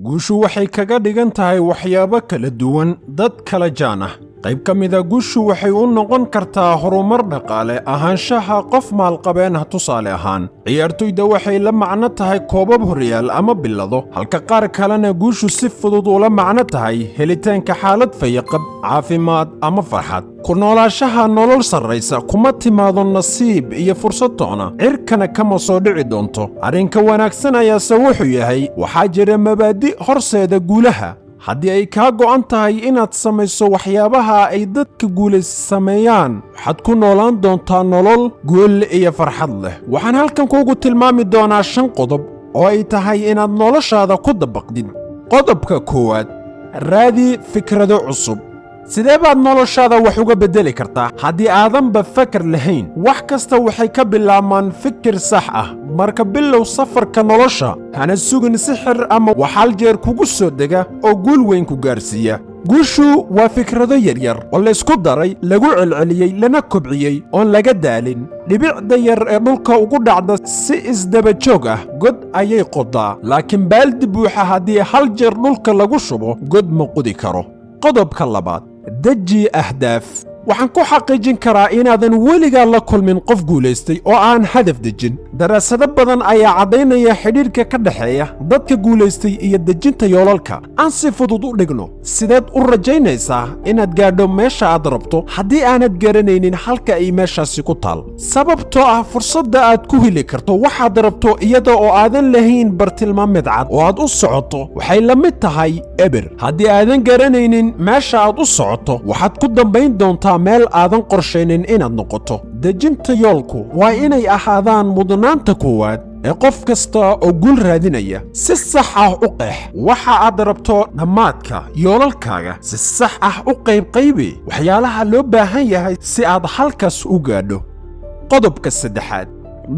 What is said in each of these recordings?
guushu waxay kaga dhigan tahay waxyaabo kala duwan dad kala jaan ah. qayb ka mid ah guushu waxay u noqon kartaa horumar dhaqaale, ahaanshaha qof maalqabeen ah tusaale ahaan. ciyaartoyda waxay la macno tahay koobab horyaal ama bilado, halka qaar kalena guushu si fudud ula macno tahay helitaanka xaalad fayaqab, caafimaad ama farxad. ku noolaashaha nolol sarraysa kuma timaado nasiib iyo fursad toona, cirkana kama soo dhici doonto. arrinka wanaagsan ayaase wuxuu yahay waxaa jira mabaadi' horseeda guulaha. haddii ay kaa go'an tahay inaad samayso waxyaabaha ay dadka guulaysa sameeyaan, waxaad ku noolaan doontaa nolol guul iyo farxad leh. waxaan halkan kuugu tilmaami doonaa 5 qodob oo ay tahay inaad noloshaada ku dabaqdid. qodobka koowaad, raadi fikrado cusub. sidee baad noloshaada wax uga beddeli kartaa haddii aadanba fakar lahayn? wax kasta waxay ka bilaabmaan fikir sax ah. marka bilow safarka nolosha, hana sugin sixir ama wax hal jeer kugu soo dega oo guul weyn ku gaarsiiya. guushu waa fikrado yaryar oo laysku daray, lagu celceliyey, lana kobciyey oon laga daalin. dhibicda yar ee dhulka ugu dhacda si isdaba joog ah god ayay qodaa, laakiin baaldi buuxa haddii hal jeer dhulka lagu shubo god ma qodi karo. qodobka labaad, deji ahdaaf. waxaan ku xaqiijin karaa inaadan weligaa la kulmin qof guulaystay oo aan hadaf dejin. daraasado badan ayaa caddaynaya xidhiirka ka dhexeeya dadka guulaystay iyo dejinta yoolalka. aan si fudud u dhigno, sideed u rajaynaysaa inaad gaadho meesha aad rabto haddii aanad garanaynin halka ay meeshaasi ku taal? sababtoo ah fursadda aad ku heli karto waxaad rabto iyada oo aadan lahayn bartilmaameed cad oo aad u socoto waxay la mid tahay eber. haddii aadan garanaynin meesha aad u socoto, waxaad ku dambayn doontaa meel aadan qorshaynin inaad noqoto. dejinta yoolku waa inay ahaadaan mudnaanta koowaad ee qof kasta oo guul raadinaya. si sax ah u qeex waxa aad rabto dhammaadka yoolalkaaga. si sax ah u qaybqaybi waxyaalaha loo baahan yahay si aad halkaas u gaadho. qodobka saddexaad,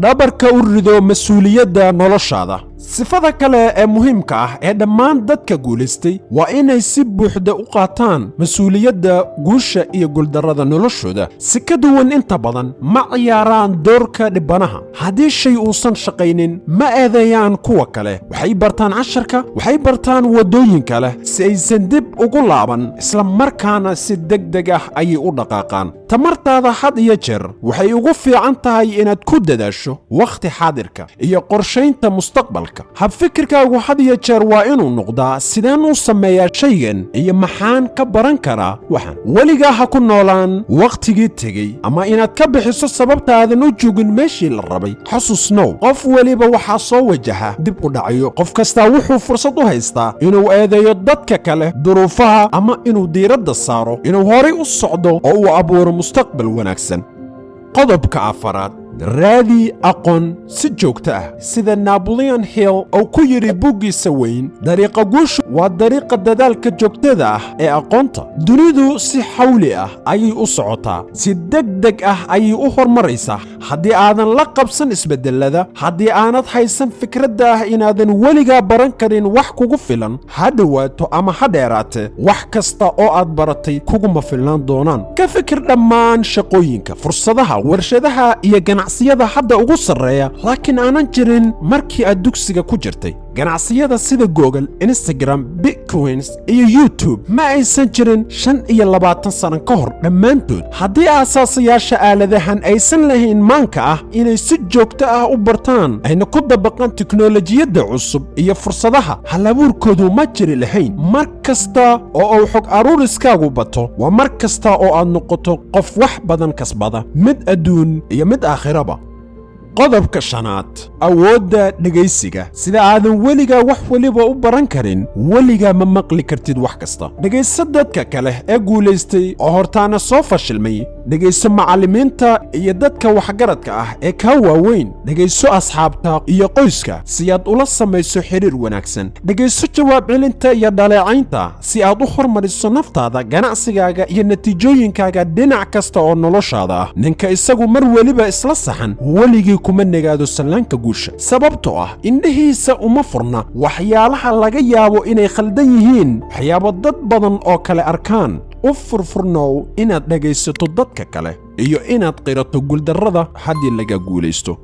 dhabarka u rido mas'uuliyadda noloshaada. sifada kale ee muhiimka ah ee dhammaan dadka guulaystay waa inay si buuxda u qaataan mas'uuliyadda guusha iyo guuldarrada noloshooda. si ka duwan inta badan, ma ciyaaraan doorka dhibanaha. haddii shay uusan shaqaynin, ma eedeeyaan kuwa kale. waxay bartaan casharka, waxay bartaan waddooyin kale si aysan dib ugu laaban, isla markaana si degdeg ah ayay u dhaqaaqaan. tamartaada had iyo jeer waxay ugu fiican tahay inaad ku dadaasho wakhti xaadirka iyo qorshaynta mustaqbalka. habfikirkaagu had iyo jeer waa inuu noqdaa sideen u sameeyaa shaygan iyo maxaan ka baran karaa waxan. weligaa ha ku noolaan wakhtigii tegey ama inaad ka bixiso sababta aadan u joogin meeshii la rabay. xasuusnow, qof weliba waxaa soo wajaha dib u dhacyo. qof kastaa wuxuu fursad u haystaa inuu eedeeyo dadka kale, duruufaha, ama inuu diiradda saaro inuu horay u socdo oo uu abuuro mustaqbal wanaagsan. qodobka afaraad, raadi aqoon si joogto ah. sida Napoleon Hill oo ku yidhi buggiisa weyn, dariiqa guushu waa dariiqa dadaalka joogtada ah ee aqoonta. dunidu si xawli ah ayay u socotaa, si degdeg ah ayay u horumaraysaa. haddii aadan la qabsan isbedelada, haddii aanad haysan fikradda ah inaadan weligaa baran karin wax kugu filan, ha dhowaato ama ha dheeraatee, wax kasta oo aad baratay kuguma filnaan doonaan. ka fikir dhammaan shaqooyinka, fursadaha, warshadaha iyo ganacsiyada hadda ugu sarreeya laakiin aanan jirin markii aad dugsiga ku jirtay. ganacsiyada sida Google, Instagram, Bitcoins iyo YouTube ma aysan jirin 25 sano ka hor dhammaantood. haddii aasaasayaasha aaladahan aysan lahayn maanka ah inay si joogto ah u bartaan ayna ku dabaqaan tiknoolajiyadda cusub iyo fursadaha, hal-abuurkoodu ma jiri lahayn. mar kasta oo uu xog aruuriskaagu bato, waa mar kasta oo aad noqoto qof wax badan kasbada, mid adduun iyo mid aakhiraba. qodobka shanaad, awoodda dhegaysiga. sida aadan weligaa wax weliba u baran karin, weligaa ma maqli kartid wax kasta. dhegayso dadka kale ee guulaystay oo hortaana soo fashilmay. dhegayso macallimiinta iyo dadka waxgaradka ah ee kaa waaweyn. dhegayso asxaabta iyo qoyska si aad ula samayso xiriir wanaagsan. dhegayso jawaab celinta iyo dhaleecaynta si aad u hormariso naftaada, ganacsigaaga iyo natiijooyinkaaga dhinac kasta oo noloshaada ah. ninka isagu mar weliba isla saxan weligii kuma negaado sallaanka guusha, sababtoo ah indhihiisa uma furna waxyaalaha laga yaabo inay khaldan yihiin, waxyaabo dad badan oo kale arkaan. u furfurnow inaad dhegaysato dadka kale iyo inaad qirato guuldarrada haddii laga guulaysto.